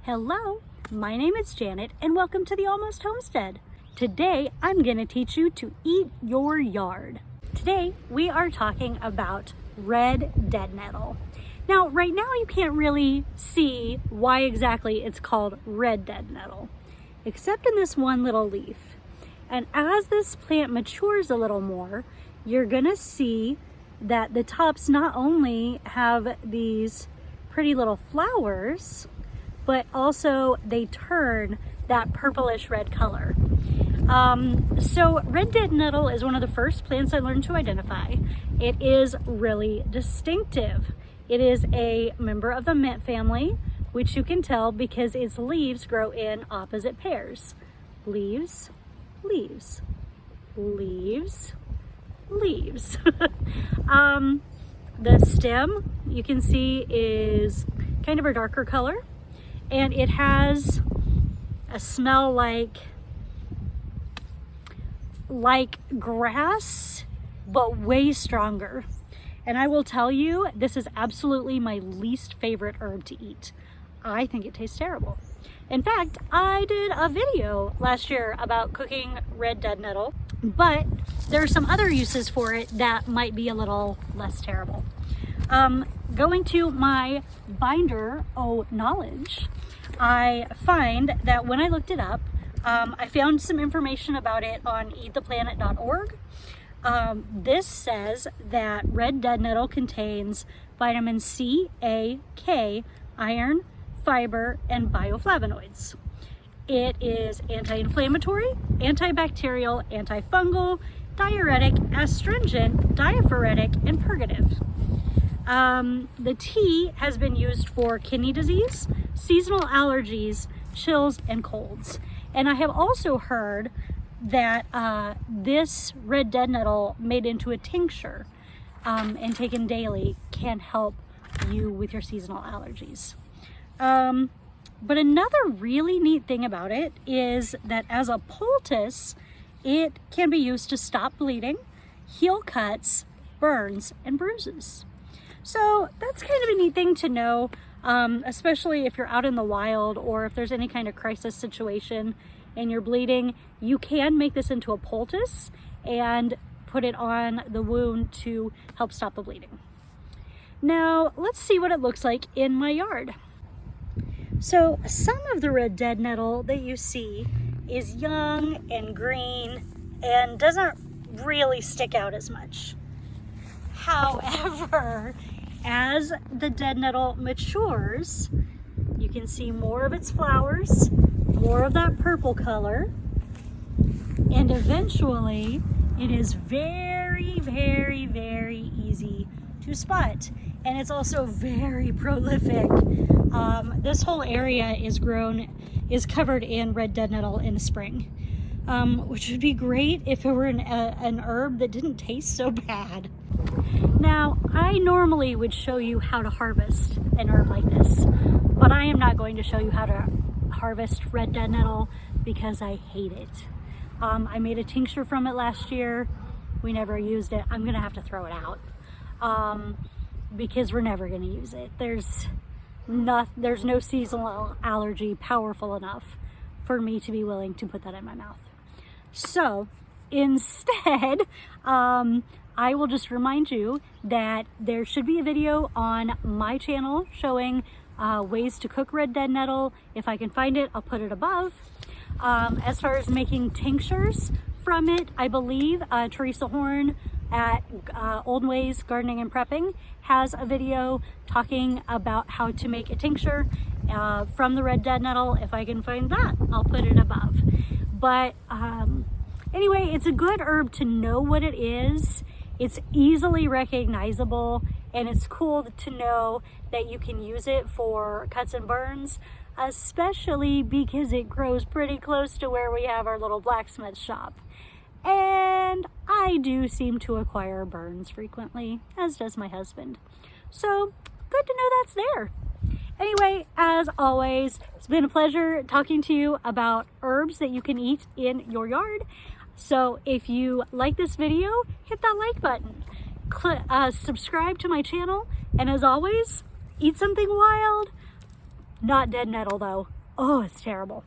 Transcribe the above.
Hello, my name is Janet and welcome to the Almost Homestead. Today I'm going to teach you to eat your yard. Today we are talking about red deadnettle. Now right now you can't really see why exactly it's called red deadnettle, except in this one little leaf. And as this plant matures a little more, you're going to see that the tops not only have these pretty little flowers, but also they turn that purplish red color. So red deadnettle is one of the first plants I learned to identify. It is really distinctive. It is a member of the mint family, which you can tell because its leaves grow in opposite pairs. Leaves, leaves, leaves, leaves. The stem, you can see, is kind of a darker color. And it has a smell like grass, but way stronger. And I will tell you, this is absolutely my least favorite herb to eat. I think it tastes terrible. In fact, I did a video last year about cooking red deadnettle, but there are some other uses for it that might be a little less terrible. Going to my binder of knowledge, I find that when I looked it up, I found some information about it on eattheplanet.org. This says that red deadnettle contains vitamin C, A, K, iron, fiber, and bioflavonoids. It is anti-inflammatory, antibacterial, antifungal, diuretic, astringent, diaphoretic, and purgative. The tea has been used for kidney disease, seasonal allergies, chills, and colds. And I have also heard that this red deadnettle made into a tincture and taken daily can help you with your seasonal allergies. But another really neat thing about it is that as a poultice, it can be used to stop bleeding, heal cuts, burns, and bruises. So that's kind of a neat thing to know, especially if you're out in the wild or if there's any kind of crisis situation and you're bleeding. You can make this into a poultice and put it on the wound to help stop the bleeding. Now let's see what it looks like in my yard. So some of the red deadnettle that you see is young and green and doesn't really stick out as much. However, as the deadnettle matures, you can see more of its flowers, more of that purple color, and eventually it is very, very, very easy to spot. And it's also very prolific. This whole area is covered in red deadnettle in the spring, which would be great if it were an herb that didn't taste so bad. Now, I normally would show you how to harvest an herb like this, but I am not going to show you how to harvest red deadnettle because I hate it. I made a tincture from it last year. We never used it. I'm gonna have to throw it out because we're never gonna use it. There's no seasonal allergy powerful enough for me to be willing to put that in my mouth. So instead, I will just remind you that there should be a video on my channel showing ways to cook red deadnettle. If I can find it, I'll put it above. As far as making tinctures from it, I believe Teresa Horn at Old Ways Gardening and Prepping has a video talking about how to make a tincture from the red deadnettle. If I can find that, I'll put it above. But anyway, it's a good herb to know what it is. It's easily recognizable, and it's cool to know that you can use it for cuts and burns, especially because it grows pretty close to where we have our little blacksmith shop. And I do seem to acquire burns frequently, as does my husband. So good to know that's there. Anyway, as always, it's been a pleasure talking to you about herbs that you can eat in your yard. So if you like this video, hit that like button, subscribe to my channel, and as always, eat something wild, Not dead nettle though. Oh, it's terrible.